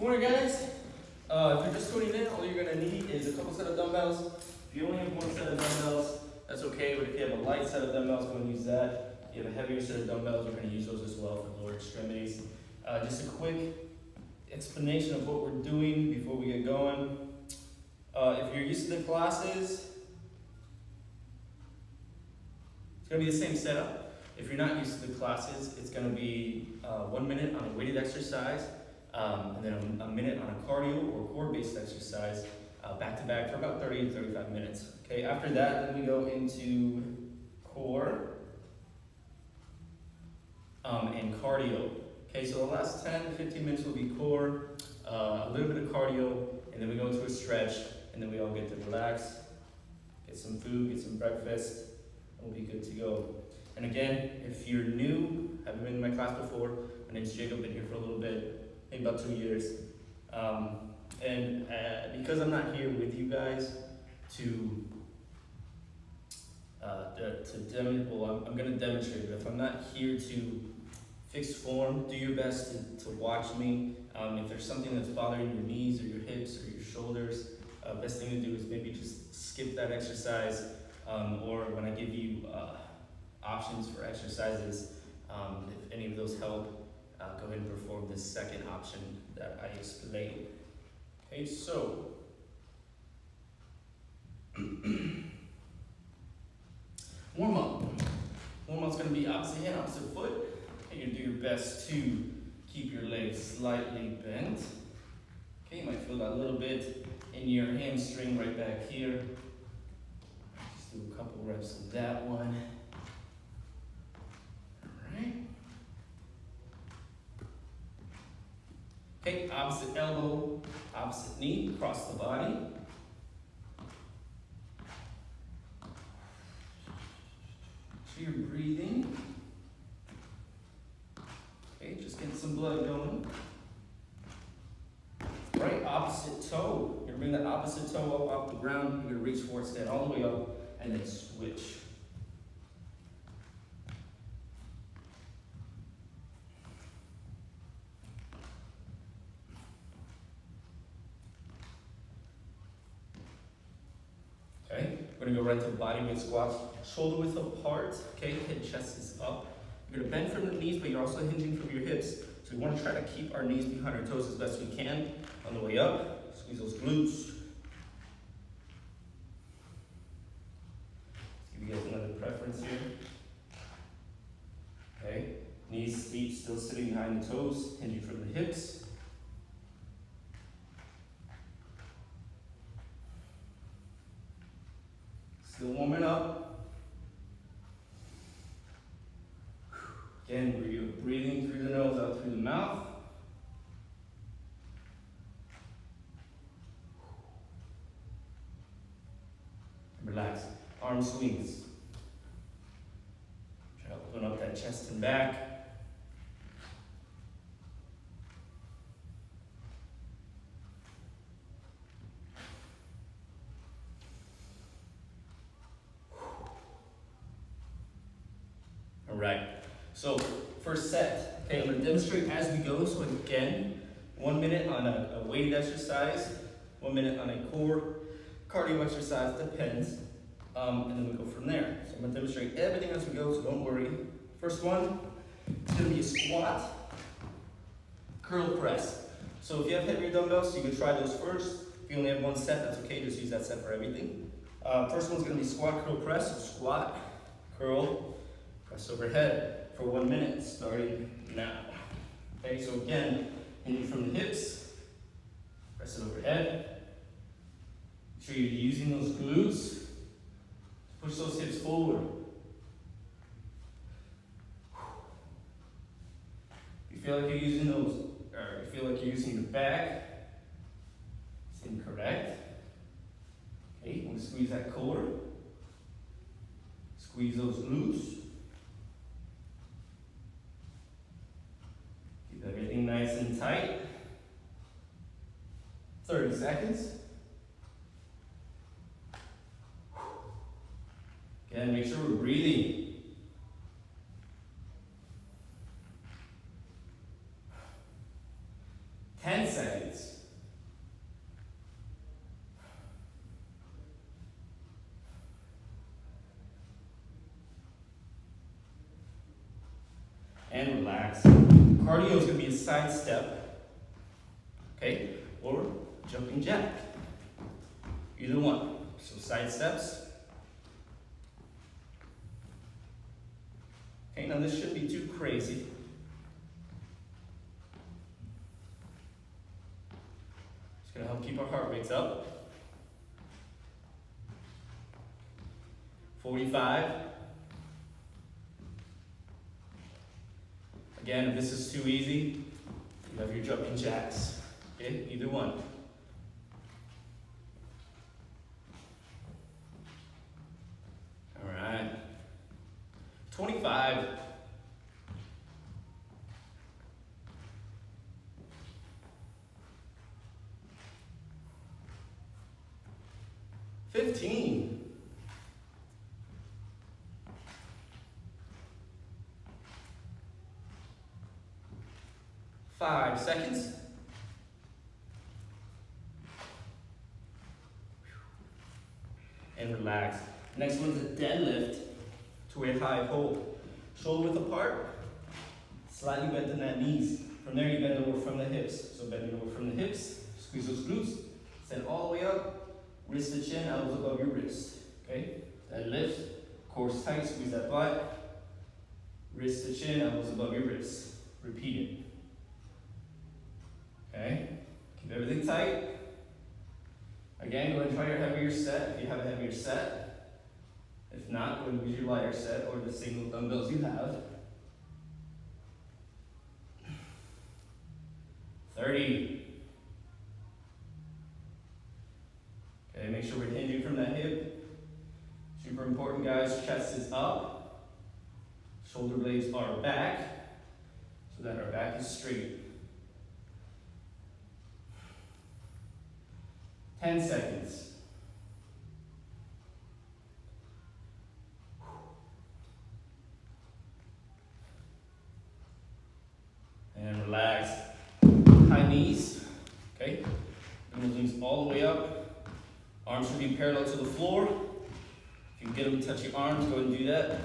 morning, guys. If you're just tuning in, all you're gonna need is a couple set of dumbbells. If you only have one set of dumbbells, that's okay, but if you have a light set of dumbbells, go and use that. If you have a heavier set of dumbbells, you're gonna use those as well for lower extremities. Just a quick explanation of what we're doing before we get going. If you're used to the classes, it's gonna be the same setup. If you're not used to the classes, it's gonna be 1 minute on a weighted exercise, and then a minute on a cardio or core-based exercise, back to back for about 30 to 35 minutes. Okay, after that, then we go into core and cardio. Okay, so the last 10 to 15 minutes will be core, a little bit of cardio, and then we go into a stretch, and then we all get to relax, get some food, get some breakfast, and we'll be good to go. And again, if you're new, haven't been in my class before, my name's Jakob, been here for a little bit, maybe about 2 years. Because I'm not here with you guys I'm going to demonstrate it. If I'm not here to fix form, do your best to watch me. If there's something that's bothering your knees or your hips or your shoulders, best thing to do is maybe just skip that exercise, or when I give you options for exercises, if any of those help, go ahead and perform this second option that I explained. Okay, so warm up. Warm up's going to be opposite hand, opposite foot. And you're going to do your best to keep your legs slightly bent. Okay, you might feel that a little bit in your hamstring right back here. Just do a couple reps of that one. Alright. Okay, opposite elbow, opposite knee, across the body. So you're breathing. Okay, just getting some blood going. Right, opposite toe. You're gonna bring that opposite toe up off the ground. You're gonna reach for it, stand all the way up, and then switch. Okay, we're gonna go right to body weight squats, shoulder width apart. Okay, head chest is up. You're gonna bend from the knees, but you're also hinging from your hips. So we want to try to keep our knees behind our toes as best we can. On the way up, squeeze those glutes. Let's give you guys another preference here. Okay, knees, feet still sitting behind the toes, hinging from the hips. Still warming up. Again, you're breathing through the nose, out through the mouth. Relax. Arm swings. Try to open up that chest and back. All right. So, first set, okay, I'm going to demonstrate as we go. So again, 1 minute on a weighted exercise, 1 minute on a core cardio exercise, depends, and then we go from there. So I'm going to demonstrate everything as we go, so don't worry. First one, it's going to be a squat, curl press. So if you have heavier dumbbells, you can try those first. If you only have one set, that's okay, just use that set for everything. First one's going to be squat, curl, press. So squat, curl, press overhead. For 1 minute, starting now. Okay, so again, hinging from the hips, press it overhead. Make sure you're using those glutes. Push those hips forward. If you feel like you're using those, or you feel like you're using the back, it's incorrect. Okay, you want to squeeze that core. Squeeze those glutes. Everything nice and tight. 30 seconds. Again, make sure we're breathing. 10 seconds. and relax. Cardio is going to be a side step, okay, or jumping jack. Either one. So side steps. Okay, now this shouldn't be too crazy. It's going to help keep our heart rates up. 45. Again, if this is too easy, you have your jumping jacks. Okay, either one. All right. 25. $15. 5 seconds. And relax. Next one's a deadlift to a high hold. Shoulder width apart, slightly bend in that knees. From there you bend over from the hips. So bending over from the hips, squeeze those glutes, send all the way up, wrist to chin, elbows above your wrist. Okay? Deadlift, core tight, squeeze that butt, wrist to chin, elbows above your wrist. Repeat it. Okay? Keep everything tight. Again, go ahead and try your heavier set if you have a heavier set. If not, go ahead and use your lighter set or the single dumbbells you have. 30. Okay, make sure we're hinging from that hip. Super important, guys. Chest is up. Shoulder blades are back so that our back is straight. 10 seconds. And relax. High knees. Okay? Bring those knees all the way up. Arms should be parallel to the floor. If you can get them to touch your arms, go ahead and do that.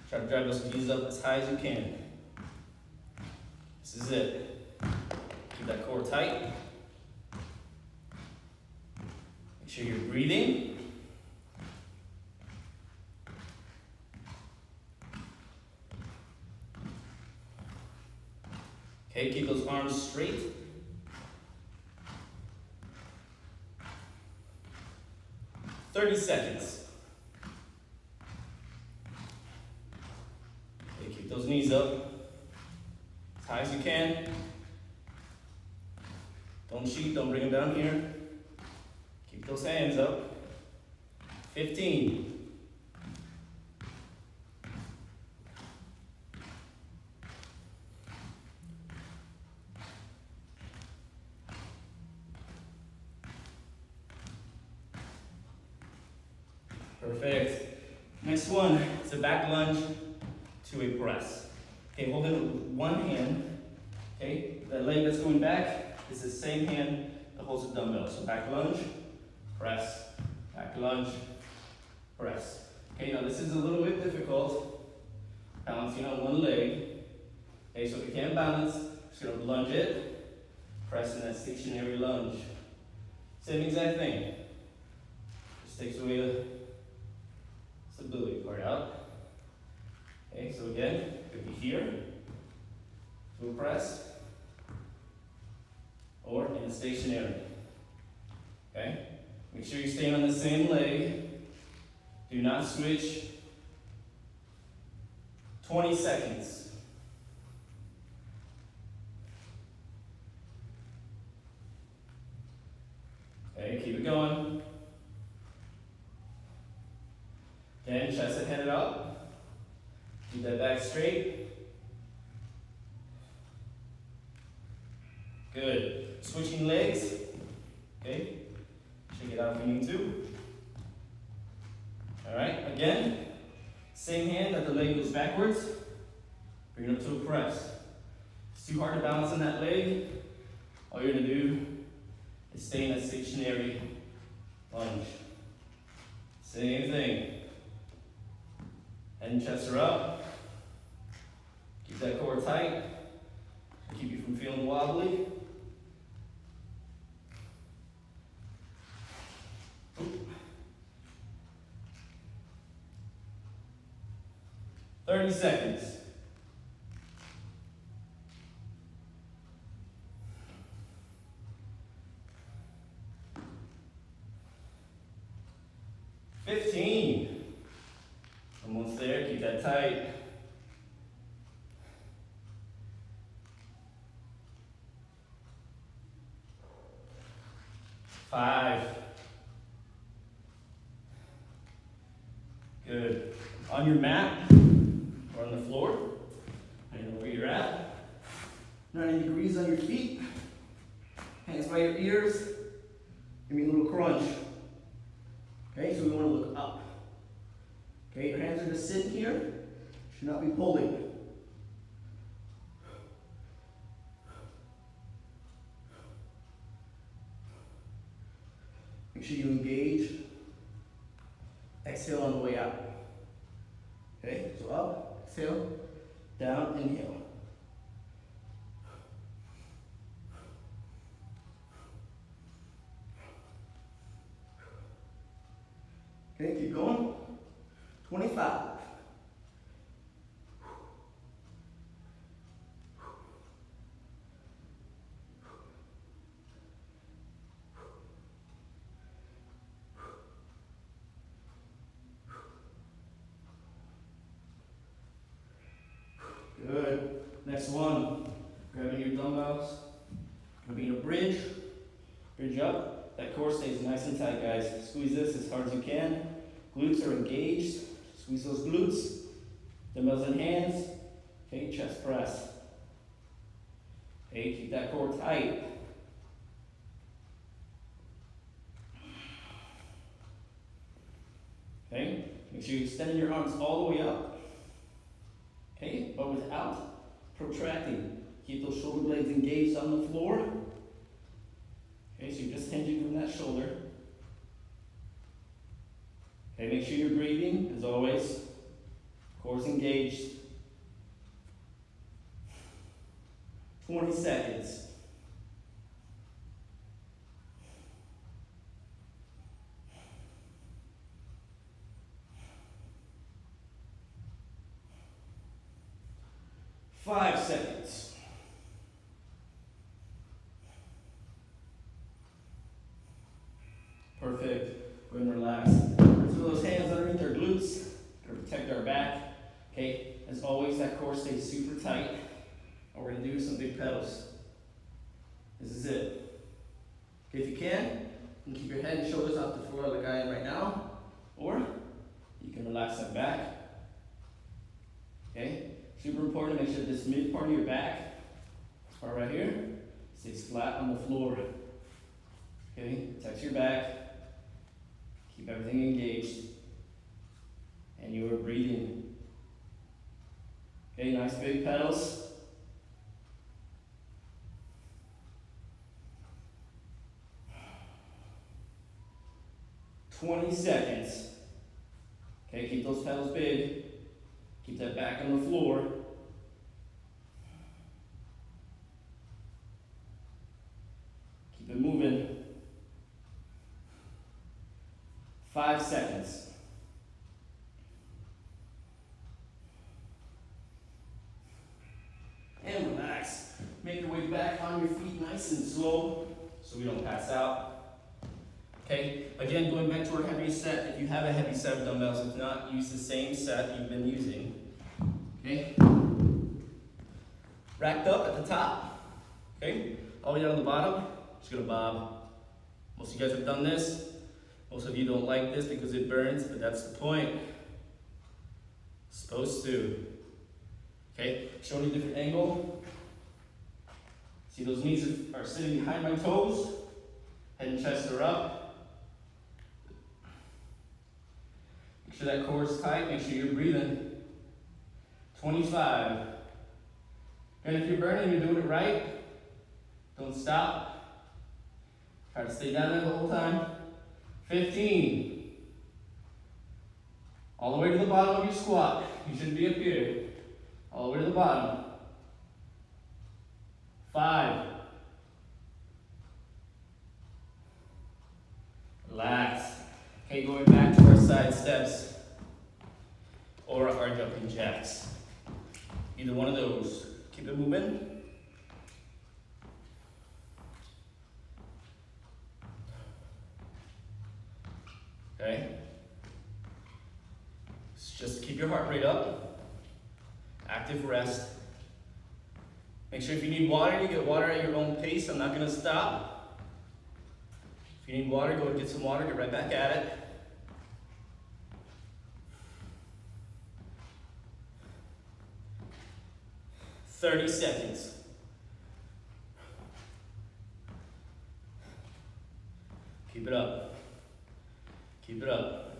Try to drive those knees up as high as you can. This is it. Keep that core tight. Make sure you're breathing. Okay, keep those arms straight. "30 seconds. Okay, keep those knees up as high as you can. Don't cheat, don't bring them down here. Keep those hands up. 15. Perfect. Next one, it's a back lunge to a press. Okay, hold it with one hand. Okay, that leg that's going back is the same hand that holds the dumbbell. So back lunge, press, back lunge, press. Okay, now this is a little bit difficult, balancing on one leg. Okay, so if you can't balance, just gonna lunge it, press in that stationary lunge. Same exact thing. Just takes away the stability part out. Okay, so again, it could be here, to a press, or in a stationary. Okay? Make sure you stay on the same leg. Do not switch. 20 seconds. Okay, keep it going. Again, chest and head up. Keep that back straight. Good. Switching legs. Okay. Shake it out if you need to. Alright, again. Same hand that the leg goes backwards. Bring it up to a press. If it's too hard to balance on that leg, all you're going to do is stay in that stationary lunge. Same thing. Head and chest are up. Keep that core tight. Keep you from feeling wobbly. 30 seconds. Almost there, keep that tight. 5. Good. On your mat or on the floor, I know where you're at. 90 degrees on your feet. Hands by your ears. Give me a little crunch. Okay, so we want to look up. Okay, your hands are just sitting here. Should not be pulling. Make sure you engage. Exhale on the way out. Okay, so up, exhale, down, inhale. Okay, keep going. 25. Good. Next one. Grabbing your dumbbells. Gonna be in a bridge. Bridge up. That core stays nice and tight, guys. Squeeze this as hard as you can. Glutes are engaged. Squeeze those glutes. Dumbbells in hands. Okay, chest press. Okay, keep that core tight. Okay, make sure you extend your arms all the way up. Okay, but without protracting. Keep those shoulder blades engaged on the floor. Okay, so you're just hinging from that shoulder. Okay, make sure you're breathing, as always. Core's engaged. 20 seconds. Five seconds. Perfect. Go ahead and relax. So those hands underneath our glutes, gonna protect our back. Okay, as always, that core stays super tight. And we're gonna do some big pedals. This is it. Okay, if you can, you can keep your head and shoulders off the floor like I am right now, or you can relax them back. Okay, super important to make sure this mid part of your back, this part right here, stays flat on the floor. Okay, protect your back, keep everything engaged, and you are breathing. Okay, nice big pedals. "20 seconds. Okay, keep those pedals big. Keep that back on the floor. Keep it moving. 5 seconds. And relax. Make your way back on your feet nice and slow so we don't pass out. Okay, again, going back to our heavy set, if you have a heavy set of dumbbells, if not, use the same set you've been using. Okay? Racked up at the top. Okay? All the way down to the bottom, just gonna bob. Most of you guys have done this. Most of you don't like this because it burns, but that's the point. Supposed to. Okay? Showing you a different angle. See, those knees are sitting behind my toes. Head and chest are up. Make sure that core is tight. Make sure you're breathing. 25. And if you're burning, you're doing it right. Don't stop. Try to stay down there the whole time. 15. All the way to the bottom of your squat. You shouldn't be up here. All the way to the bottom. 5. Relax. Okay, going back to our side steps or our jumping jacks. Either one of those. Keep it moving. Okay. Just keep your heart rate up. Active rest. Make sure if you need water, you get water at your own pace. I'm not going to stop. If you need water, go and get some water. Get right back at it. "30 seconds. Keep it up. Keep it up.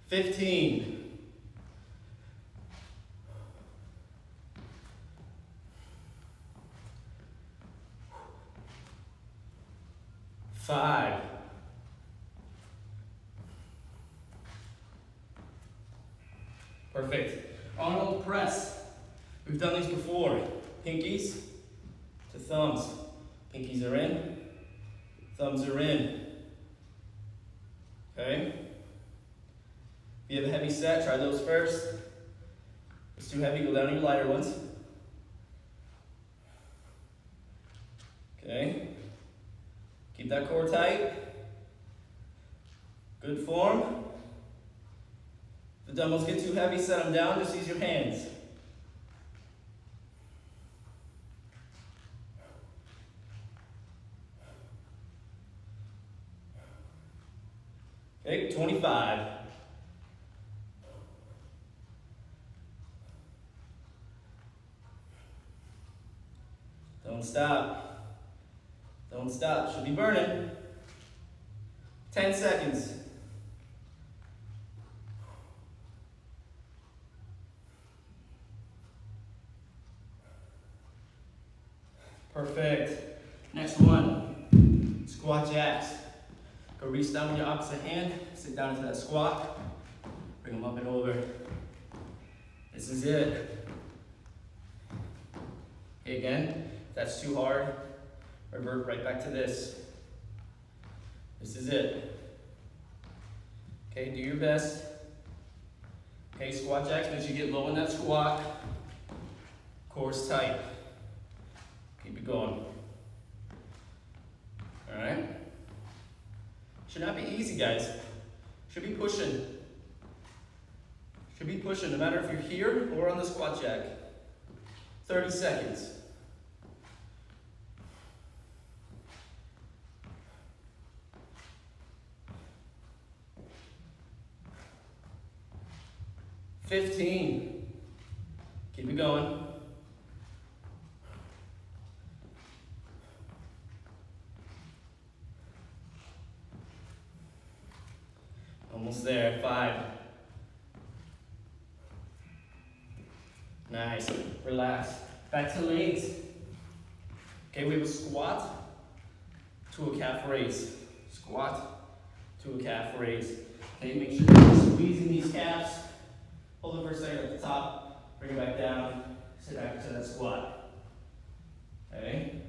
"15. 5. 'Perfect. Arnold press. We've done these before. Pinkies to thumbs. Pinkies are in. Thumbs are in. Okay? If you have a heavy set, try those first. If it's too heavy, go down to your lighter ones. Okay? Keep that core tight. Good form. If the dumbbells get too heavy, set them down. Just use your hands. Okay, 25. Don't stop. Don't stop. Should be burning. 10 seconds. Perfect. Next one. Squat jacks. Go reach down with your opposite hand. Sit down into that squat. Bring them up and over. This is it. Okay, again, if that's too hard, revert right back to this. This is it. Okay, do your best. Okay, squat jacks, make sure you get low in that squat. Core's tight. Keep it going. Alright? Should not be easy, guys. Should be pushing. Should be pushing, no matter if you're here or on the squat jack. 30 seconds. "15. Keep it going. Almost there. 5. Nice. Relax. Back to legs. Okay, we have a squat to a calf raise. Squat to a calf raise. Okay, make sure you're squeezing these calves. Hold it for a second at the top. Bring it back down. Sit back to that squat. Okay.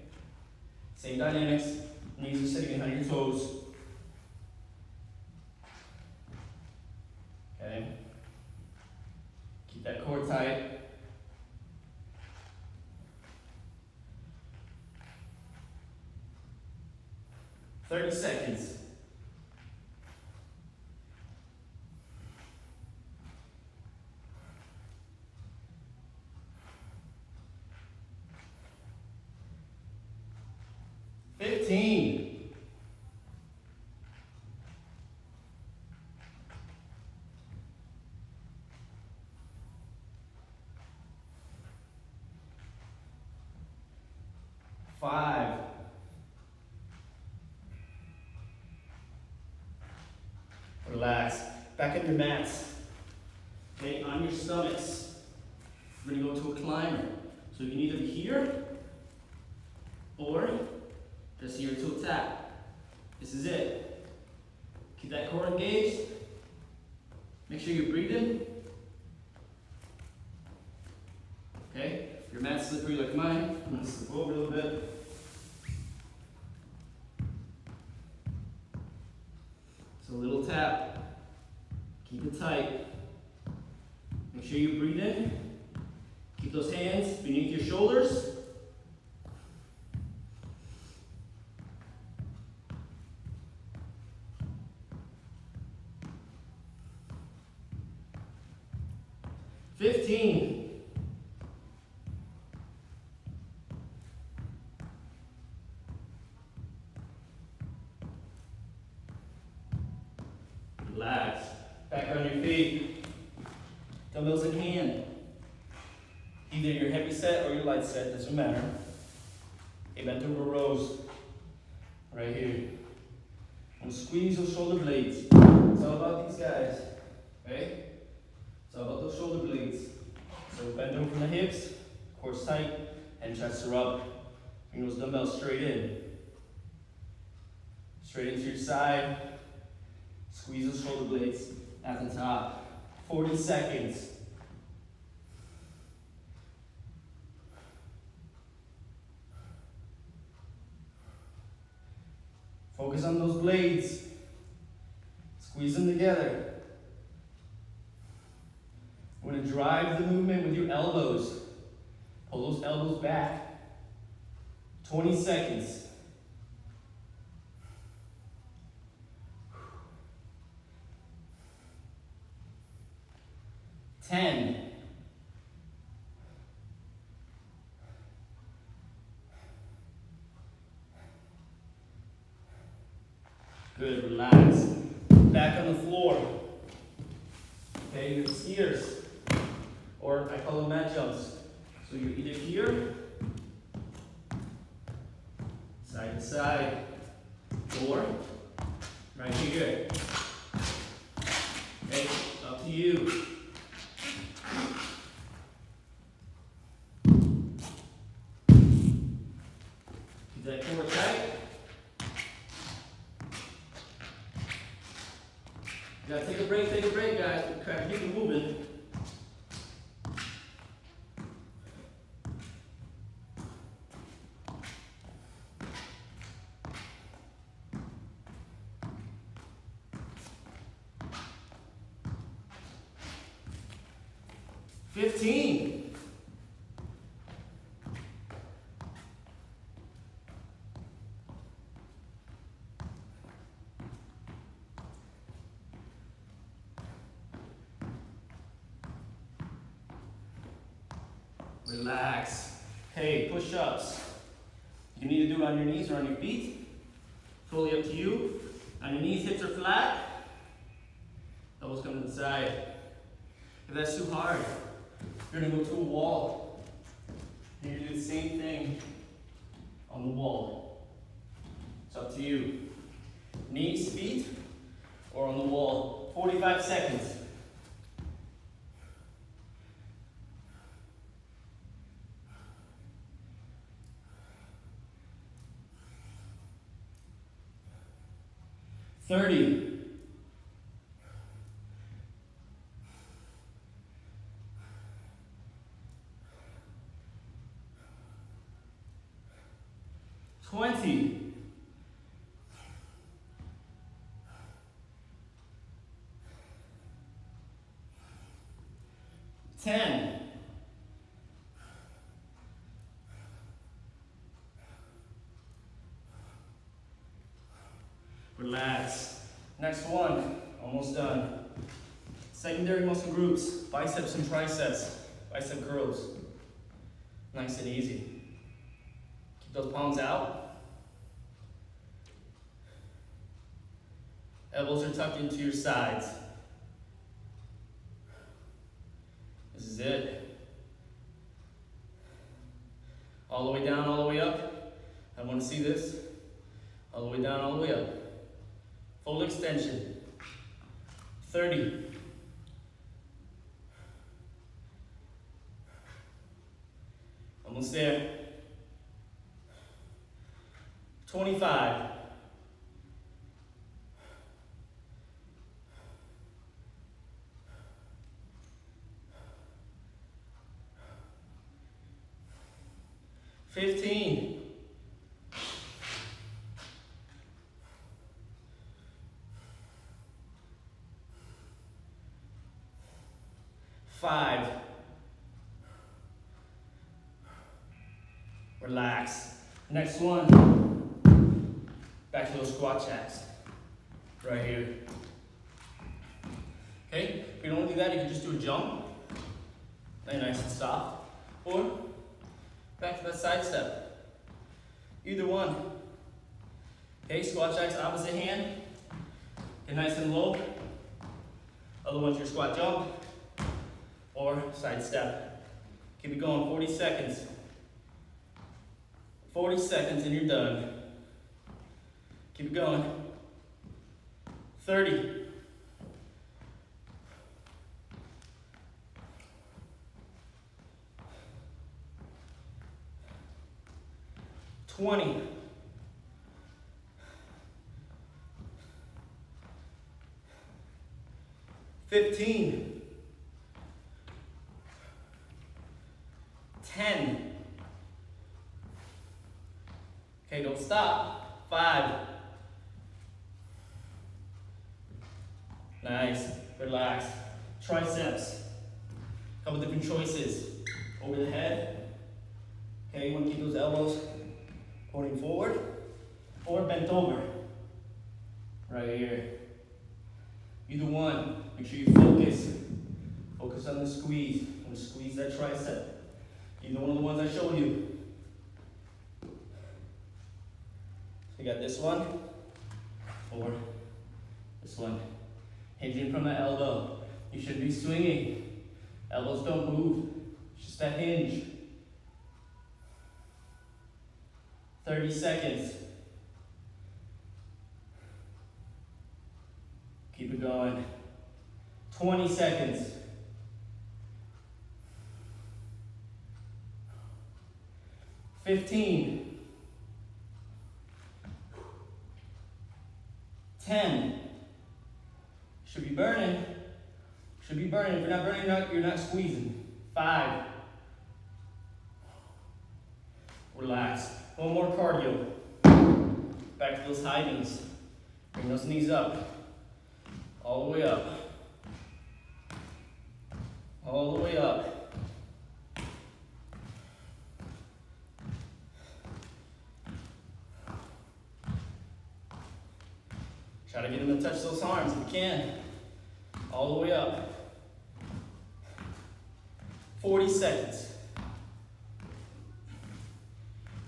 Same dynamics. Knees are sitting behind your toes. Okay. Keep that core tight. "30 seconds. "15. 5. Relax. Back on your mats. Okay, on your stomachs. We're going to go to a climber. So you can either be here or just here to a tap. This is it. Keep that core engaged. Make sure you're breathing. slippery like mine. I'm gonna slip over a little bit. So a little tap. Keep it tight. Make sure you breathe in. Keep those hands beneath your shoulders. $15. Relax. Back on your feet. Dumbbells in hand. Either your heavy set or your light set, doesn't matter. Okay, bent over rows. Right here. I'm gonna squeeze those shoulder blades. It's all about these guys. Okay? It's all about those shoulder blades. So bend over from the hips, core tight, and chest are up. Bring those dumbbells straight in. Straight into your side. Squeeze those shoulder blades at the top. 40 seconds. Focus on those blades. Squeeze them together. We're going to drive the movement with your elbows. Pull those elbows back. 20 seconds. Ten. Good, relax. Back on the floor. Okay, your skiers, or I call them mat jumps. So you're either here, side to side, or right here. Okay, up to you. Keep that core tight. You gotta take a break, guys. We're trying to keep it moving. $15. Relax. Okay, push-ups. You need to do it on your knees or on your feet. Totally up to you. On your knees, hips are flat. Elbows come to the side. If that's too hard, you're gonna go to a wall. And you're gonna do the same thing on the wall. It's up to you. Knees, feet, or on the wall. 45 seconds. $30. 20. 10. 9. Relax. Next one, almost done. Secondary muscle groups, biceps and triceps, bicep curls. Nice and easy. Keep those palms out. Elbows are tucked into your sides. This is it. All the way down, all the way up. I want to see this. All the way down, all the way up. Full extension. 30. Almost there. 25. 15. 5. Relax. Next one. Back to those squat jacks. Right here. Okay? If you don't want to do that, you can just do a jump. Lay nice and soft. Or back to that side step. Either one. Okay, squat jacks, opposite hand. Get nice and low. Other one's your squat jump. Or side step. Keep it going, 40 seconds. 40 seconds and you're done. Keep it going. 30. 20. 15. 10. Okay, don't stop. 5. Nice. Relax. Triceps. Couple different choices. Over the head. Okay, you want to keep those elbows pointing forward or bent over. Right here. Either one. Make sure you focus. Focus on the squeeze. And squeeze that tricep. Either one of the ones I showed you. So you got this one or this one. Hinging from the elbow. You should be swinging. Elbows don't move. It's just that hinge. 30 seconds. Keep it going. 20 seconds. 15. 10. Should be burning. Should be burning. If you're not burning, you're not squeezing. 5. Relax. One more cardio. Back to those high knees. Bring those knees up. All the way up. All the way up. Try to get them to touch those arms if you can. All the way up. 40 seconds.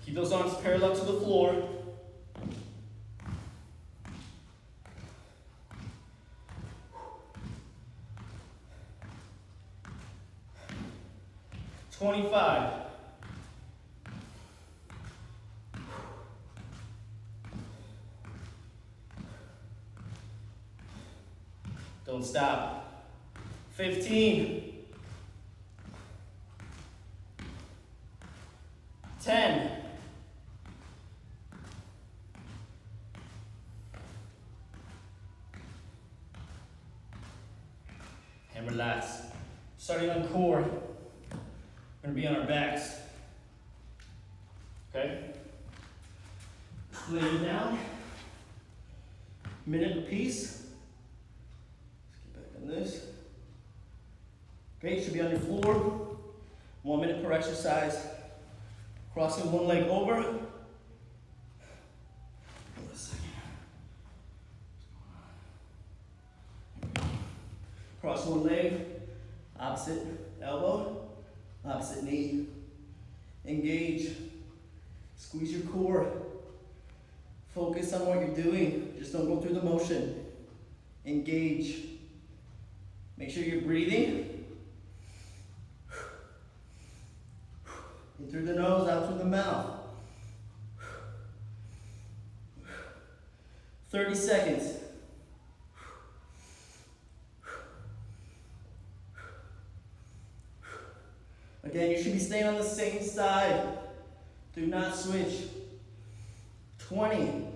Keep those arms parallel to the floor. $25. Don't stop. 15. 10. 'And relax. Starting on core. We're going to be on our backs. Okay? Lay it down. Minute apiece. Let's get back on this. Okay, you should be on your floor. 1 minute per exercise. Crossing one leg over. Hold on a second. Cross one leg. Opposite elbow. Opposite knee. Engage. Squeeze your core. Focus on what you're doing. Just don't go through the motion. Engage. Make sure you're breathing. In through the nose, out through the mouth. 30 seconds. Again, you should be staying on the same side. Do not switch. 20.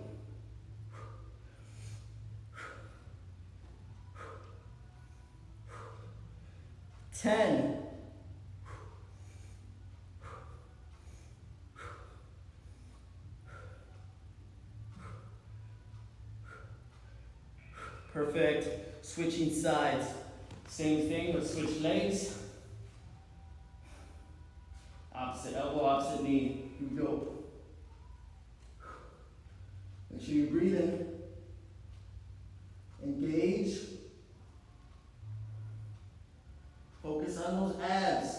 10. Perfect. Switching sides. Same thing, but switch legs. Opposite elbow, opposite knee. Here we go. Make sure you're breathing. Engage. Focus on those abs.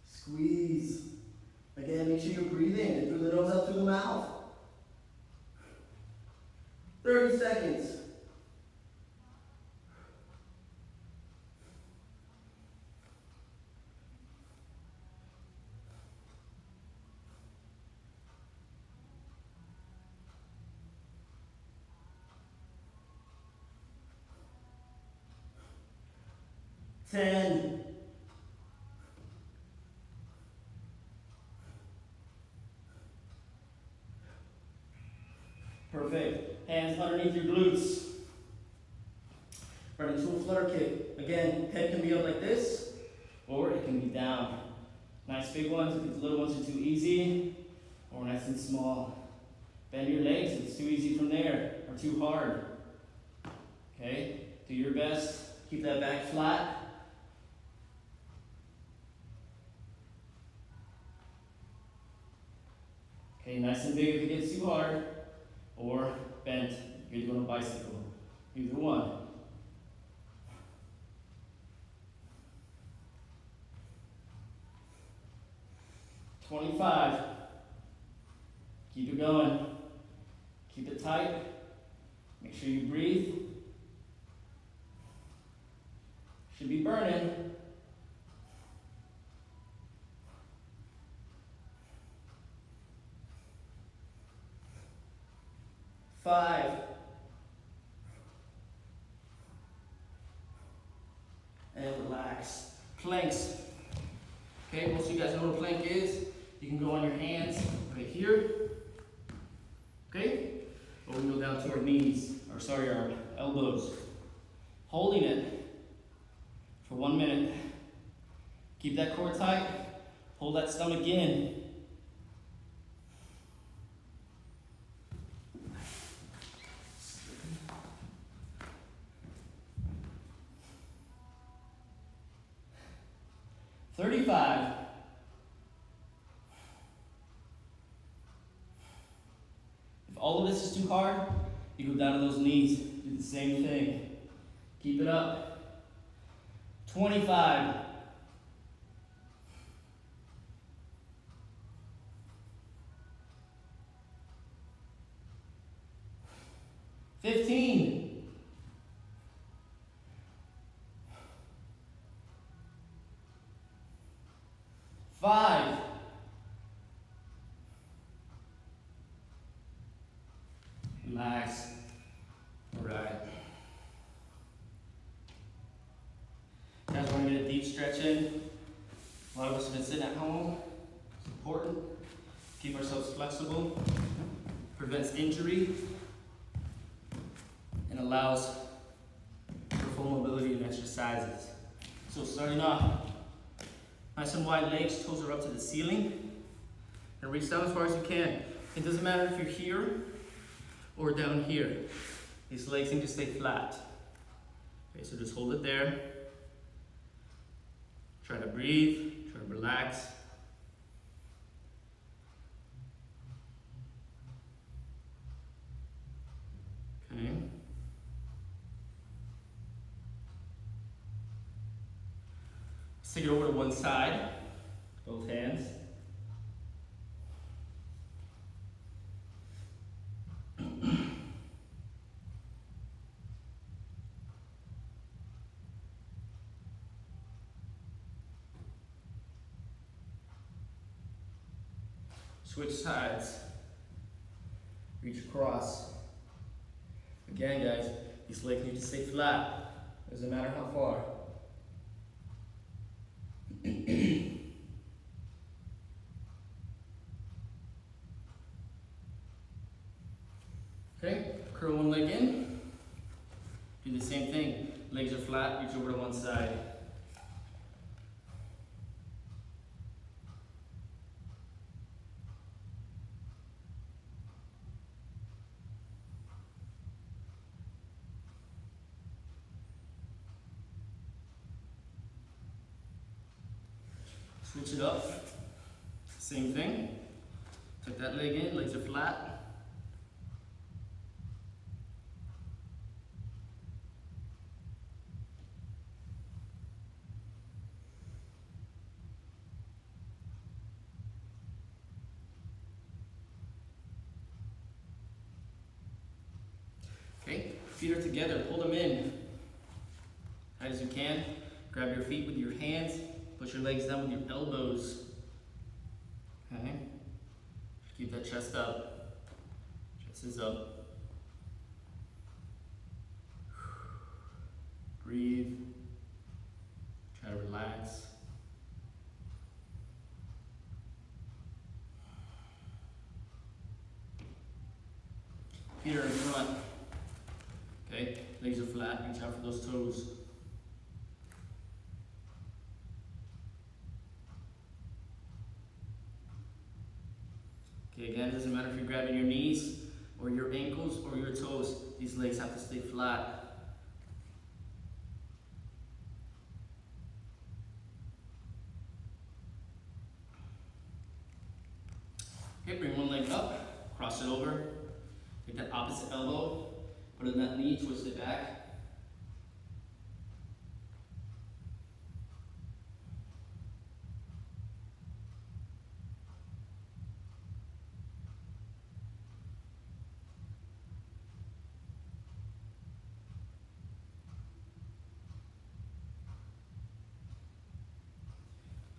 Squeeze. Again, make sure you're breathing in through the nose, out through the mouth. 30 seconds. Ten. Perfect. Hands underneath your glutes. Right into a flutter kick. Again, head can be up like this, or it can be down. Nice big ones if the little ones are too easy, or nice and small. Bend your legs if it's too easy from there, or too hard. Okay? Do your best. Keep that back flat. Okay, nice and big if it gets too hard, or bent if you're doing a bicycle. Either one. $25. Keep it going. Keep it tight. Make sure you breathe. Should be burning. Five. And relax. Planks. Okay, most of you guys know what a plank is. You can go on your hands right here. Okay? Or we can go down to our knees, our elbows. Holding it for 1 minute. Keep that core tight. Hold that stomach in. $35. If all of this is too hard, you go down to those knees. Do the same thing. Keep it up. 25. 15. 5. Relax. All right. Guys, we're going to get a deep stretch in. A lot of us have been sitting at home. It's important. Keep ourselves flexible. Prevents injury. And allows for full mobility and exercises. So starting off, nice and wide legs, toes are up to the ceiling. And reach down as far as you can. It doesn't matter if you're here or down here. These legs need to stay flat. Okay, so just hold it there. Try to breathe, try to relax. Okay. Take it over to one side, both hands. Switch sides. Reach across. Again, guys, these legs need to stay flat. Doesn't matter how far. Okay, curl one leg in. Do the same thing. Legs are flat, reach over to one side. Switch it up. Same thing. Tuck that leg in, legs are flat. Okay, feet are together, pull them in. Tight as you can. Grab your feet with your hands. Push your legs down with your elbows. Okay. Keep that chest up. Chest is up. Breathe. Try to relax. Feet are in front. Okay, legs are flat. Reach out for those toes. Okay, again, it doesn't matter if you're grabbing your knees or your ankles or your toes. These legs have to stay flat. Okay, bring one leg up, cross it over. Take that opposite elbow, put it in that knee, twist it back.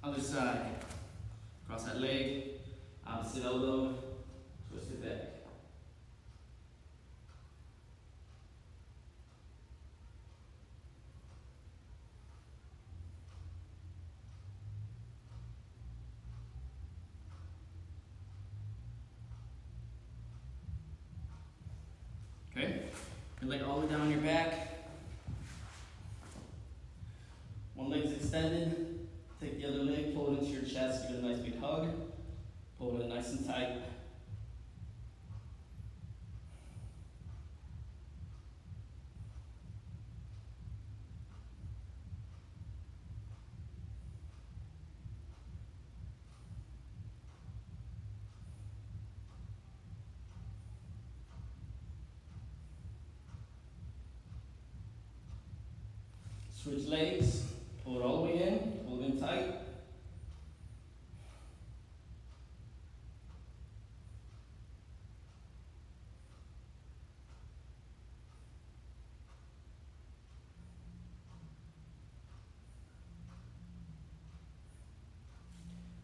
Other side. Cross that leg, opposite elbow, twist it back. Okay, your leg all the way down your back. One leg's extended. Take the other leg, pull it into your chest, give it a nice big hug. Pull it in nice and tight. Switch legs, pull it all the way in, pull it in tight.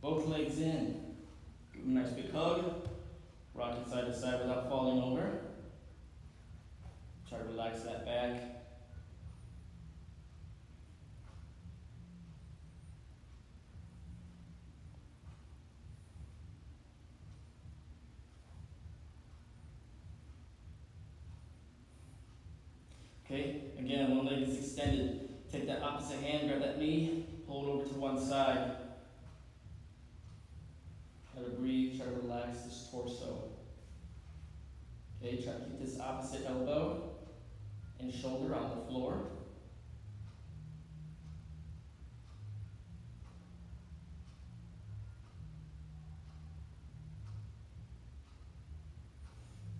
Both legs in. Give them a nice big hug. Rock it side to side without falling over. Try to relax that back. Okay, again, one leg is extended. Take that opposite hand, grab that knee, pull it over to one side. Try to breathe, try to relax this torso. Okay, try to keep this opposite elbow and shoulder on the floor.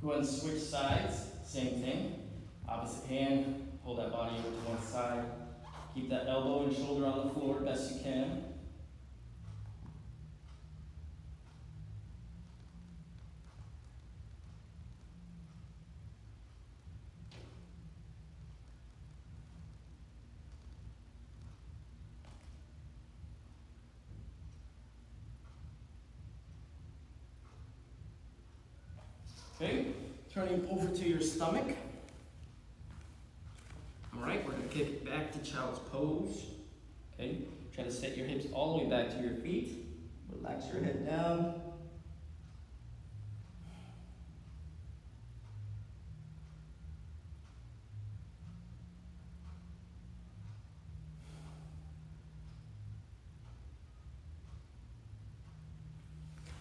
Go ahead and switch sides, same thing. Opposite hand, pull that body over to one side. Keep that elbow and shoulder on the floor best you can. Okay, turning over to your stomach. Alright, we're going to kick it back to child's pose. Okay, try to set your hips all the way back to your feet. Relax your head down.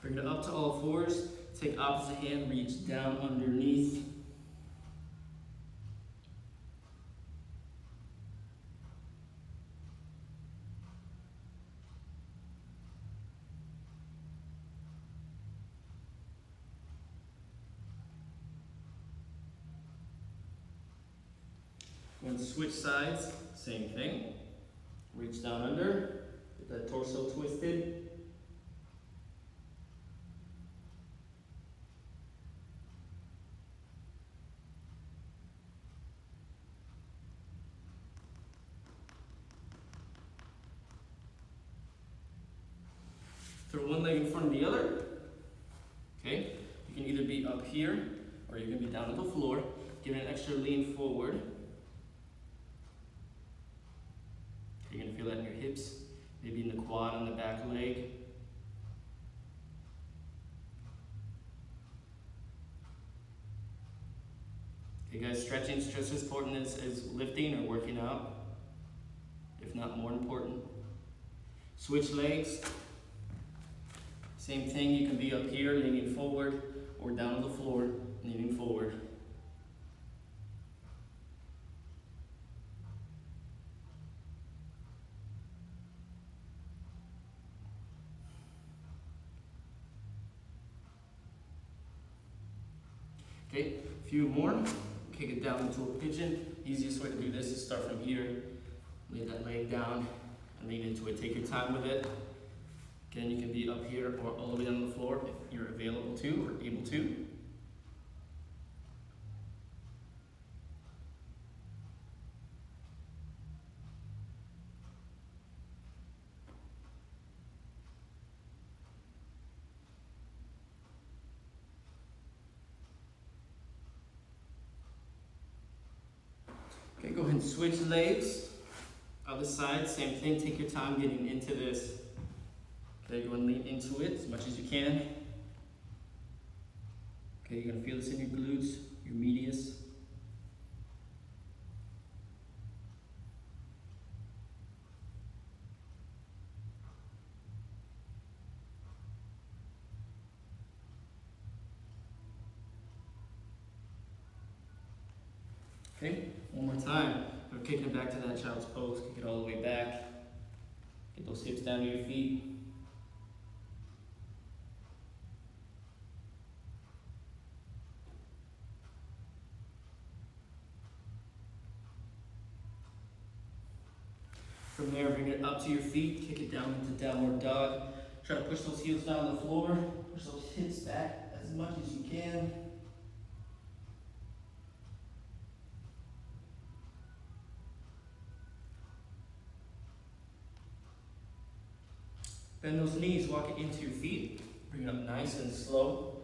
Bring it up to all fours. Take opposite hand, reach down underneath. When switch sides, same thing. Reach down under, get that torso twisted. Throw one leg in front of the other. Okay, you can either be up here or you can be down on the floor. Give it an extra lean forward. You're gonna feel that in your hips, maybe in the quad on the back leg. Okay guys, stretching is just as important as lifting or working out, if not more important. Switch legs. Same thing, you can be up here leaning forward or down on the floor leaning forward. Okay, a few more. Kick it down into a pigeon. Easiest way to do this is start from here, lay that leg down and lean into it. Take your time with it. Again, you can be up here or all the way down on the floor if you're available to or able to. Okay, go ahead and switch legs. Other side, same thing. Take your time getting into this. Okay, go and lean into it as much as you can. Okay, you're gonna feel this in your glutes, your medius. Okay, one more time. We're kicking it back to that child's pose. Kick it all the way back. Get those hips down to your feet. From there, bring it up to your feet, kick it down into downward dog. Try to push those heels down on the floor, push those hips back as much as you can. Bend those knees, walk it into your feet. Bring it up nice and slow.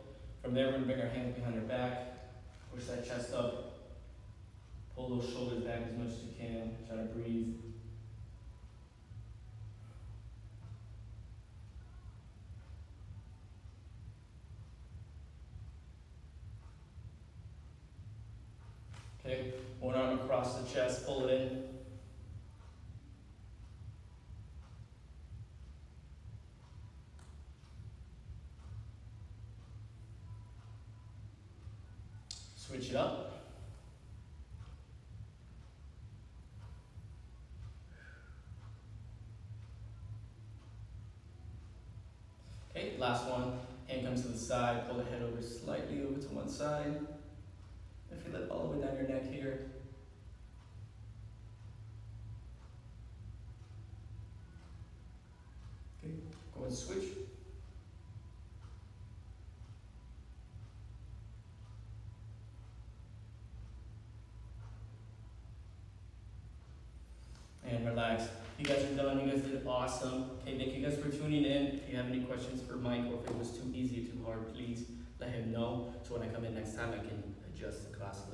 From there, we're gonna bring our hands behind our back, push that chest up, pull those shoulders back as much as you can. Try to breathe. Okay, one arm across the chest, pull it in. Switch it up. Okay, last one. Hand comes to the side, pull the head over slightly over to one side. And feel it all the way down your neck here. Okay, go and switch. And relax. You guys are done. You guys did awesome. Okay, thank you guys for tuning in. If you have any questions for Mike or if it was too easy or too hard, please let him know. So when I come in next time, I can adjust the class a little.